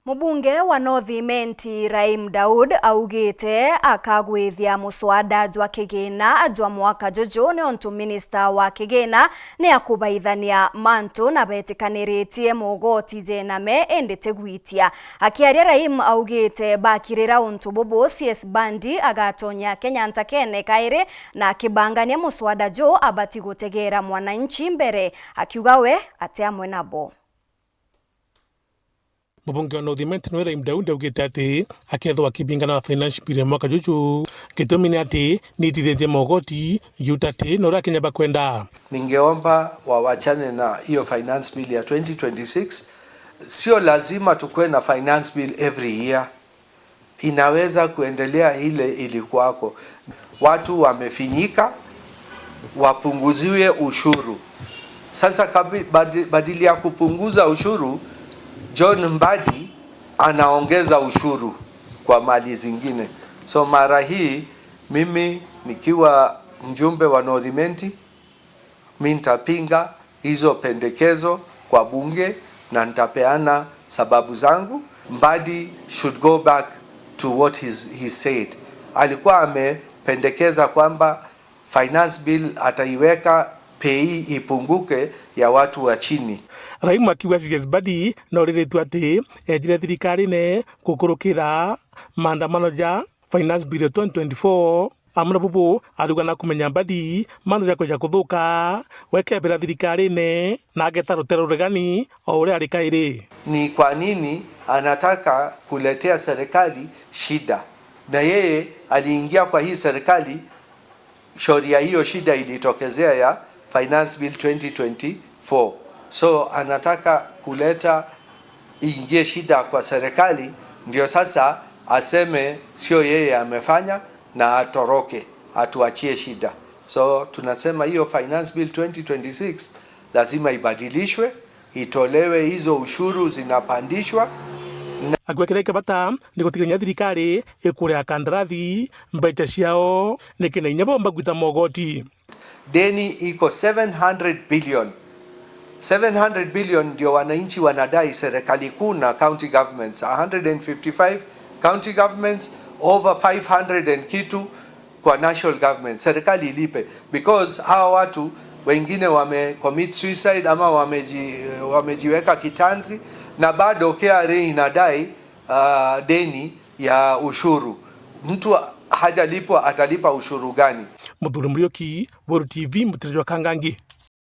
Mubunge wa North Imenti Raim Daud augite akagwithia muswada jwa kigina jwa mwaka jojo ni ontu minister wa kigina ni akubaithania mantu na betikaniritie mugoti jename endete gwitia. Akiaria Raim augite bakirira ontu bobo CS Bandi agatonya Kenya ntakene kaire na akibangania muswada jo abati gutegera mwananchi mbere akiugawe atiamwe nabo. Mubunge wa North Imenti Raim Daud augite ati akethwa akibingana na finance bill ya mwaka juju gitumi ni ati nitithenje mogoti yutate na uria Kenya bakwenda. Ningeomba wawachane na hiyo finance bill ya 2026. Sio lazima tukue na finance bill every year. Inaweza kuendelea ile ilikuwako. Watu wamefinyika, wapunguziwe ushuru. Sasa badili ya kupunguza ushuru, John Mbadi anaongeza ushuru kwa mali zingine. So mara hii mimi nikiwa mjumbe wa North Imenti, mimi nitapinga hizo pendekezo kwa bunge na nitapeana sababu zangu. Mbadi should go back to what he said. Alikuwa amependekeza kwamba finance bill ataiweka pei ipunguke ya watu wa chini. Raim akiuga CS Bandi na uriretu ati ejire thirikari ne gukurukira maandamano ja finance bill 2024 amuna bubu aruga na kumenya Bandi mandu ya kuja kuthuka wekebera thirikari ne na ageta rutero regani o uria ari kairi. Ni kwa nini anataka kuletea serikali shida? Na yeye aliingia kwa hii serikali, sheria hiyo shida ilitokezea ya finance bill 2024. So anataka kuleta ingie shida kwa serikali, ndio sasa aseme sio yeye amefanya na atoroke, atuachie shida. So tunasema hiyo finance bill 2026 lazima ibadilishwe, itolewe hizo ushuru zinapandishwa. Agwekera bata ni gutiganya thirikari ikurea kandarathi mbaita ciao nikina inyabo mbagwita mogoti. Deni iko 700 billion. 700 billion ndio wananchi wanadai serikali kuu na county governments. 155 county governments, over 500 and kitu kwa national government. Serikali ilipe because hawa watu wengine commit suicide ama wamejiweka kitanzi na bado KRA inadai deni ya ushuru. Mtu hajalipwa atalipa ushuru gani? Muthuri Muriuki, World TV, Mutirwa Kangangi.